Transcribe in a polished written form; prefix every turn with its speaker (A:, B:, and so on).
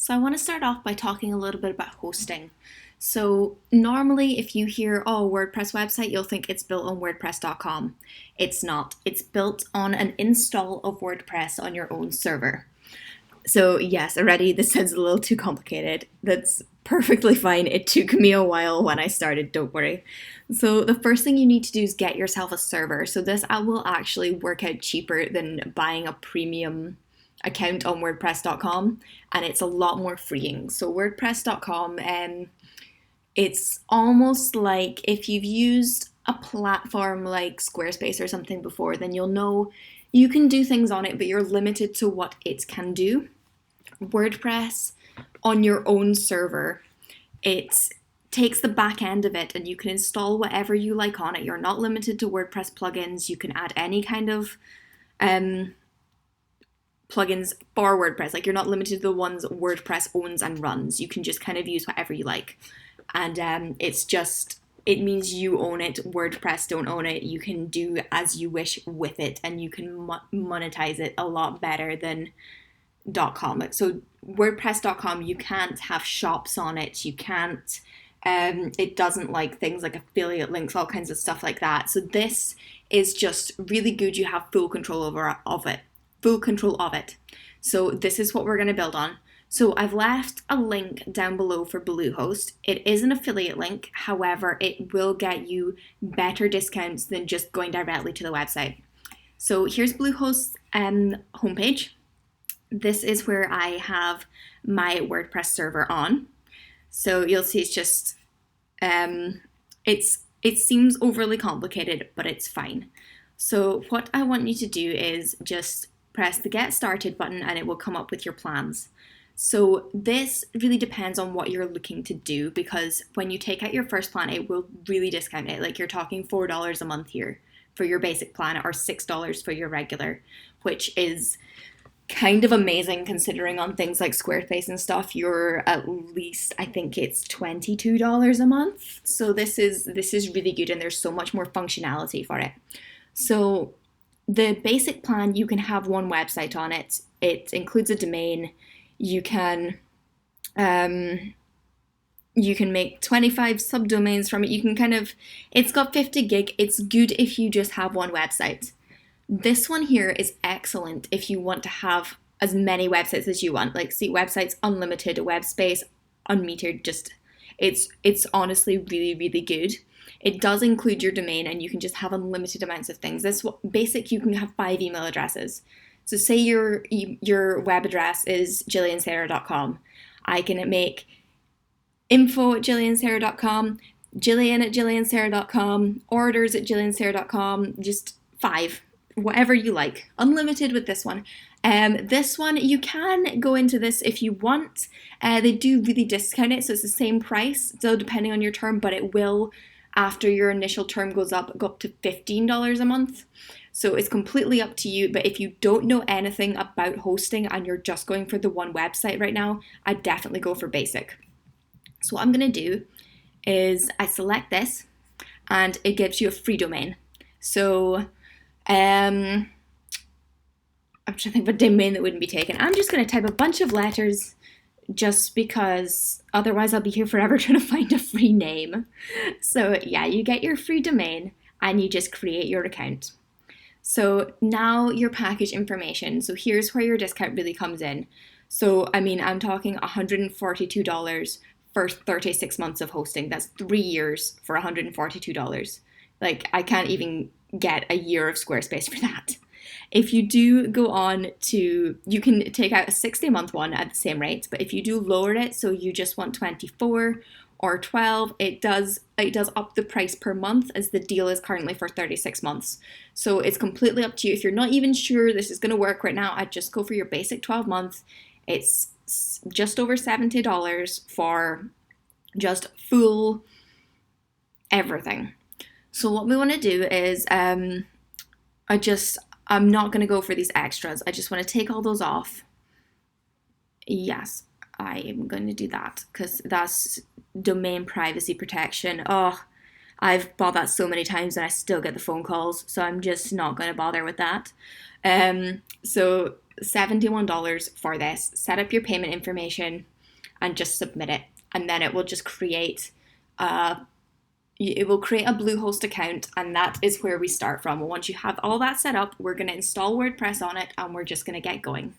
A: So I want to start off by talking a little bit about hosting. So normally if you hear, oh, WordPress website, you'll think it's built on WordPress.com. It's not. It's built on an install of WordPress on your own server. So yes, already this sounds a little too complicated. That's perfectly fine. It took me a while when I started, don't worry. So the first thing you need to do is get yourself a server. So this will actually work out cheaper than buying a premium account on WordPress.com, and it's a lot more freeing. So WordPress.com, it's almost like if you've used a platform like Squarespace or something before, then you'll know you can do things on it, but you're limited to what it can do. WordPress on your own server, it takes the back end of it and you can install whatever you like on it. You're not limited to WordPress plugins. You can add any kind of plugins for WordPress. Like, you're not limited to the ones WordPress owns and runs. You can just kind of use whatever you like. And it means you own it. WordPress don't own it. You can do as you wish with it, and you can monetize it a lot better than .com. So WordPress.com, you can't have shops on it. You can't, it doesn't like things like affiliate links, all kinds of stuff like that. So this is just really good. You have full control of it. So this is what we're going to build on. So I've left a link down below for Bluehost. It is an affiliate link. However, it will get you better discounts than just going directly to the website. So here's Bluehost's homepage. This is where I have my WordPress server on. So you'll see it's just, it seems overly complicated, but it's fine. So what I want you to do is just press the Get Started button and it will come up with your plans. So this really depends on what you're looking to do, because when you take out your first plan, it will really discount it. Like, you're talking $4 a month here for your basic plan, or $6 for your regular, which is kind of amazing considering on things like Squarespace and stuff, you're at least, I think it's $22 a month. So this is really good, and there's so much more functionality for it. So the basic plan, you can have one website on it. It includes a domain. You can make 25 subdomains from it. You can it's got 50 gig. It's good if you just have one website. This one here is excellent if you want to have as many websites as you want. Like, see, websites unlimited, web space unmetered. Just it's honestly really, really good. It does include your domain, and you can just have unlimited amounts of things. This basic, you can have 5 email addresses. So say your web address is jilliansarah.com. I can make info@jilliansarah.com, jillian@jilliansarah.com, orders@jilliansarah.com, just 5, whatever you like. Unlimited with this one. This one, you can go into this if you want. They do really discount it, so it's the same price, so depending on your term, but it will, after your initial term goes up, go up to $15 a month. So it's completely up to you, but if you don't know anything about hosting and you're just going for the one website right now, I'd definitely go for basic. So what I'm going to do is I select this, and it gives you a free domain. So I'm trying to think of a domain that wouldn't be taken. I'm just going to type a bunch of letters just because otherwise I'll be here forever trying to find a free name. So yeah, you get your free domain and you just create your account. So now your package information. So here's where your discount really comes in. So, I mean, I'm talking $142 for 36 months of hosting. That's 3 years for $142. Like, I can't even get a year of Squarespace for that. If you do go on to, you can take out a 60-month one at the same rate, but if you do lower it, so you just want 24 or 12, it does up the price per month, as the deal is currently for 36 months. So it's completely up to you. If you're not even sure this is going to work right now, I'd just go for your basic 12 month. It's just over $70 for just full everything. So what we want to do is, I'm not going to go for these extras. I just want to take all those off. Yes, I am going to do that because that's domain privacy protection. Oh, I've bought that so many times and I still get the phone calls, so I'm just not going to bother with that. So $71 for this. Set up your payment information. and just submit it. And then it will just create it will create a Bluehost account, and that is where we start from. Once you have all that set up, we're going to install WordPress on it, and we're just going to get going.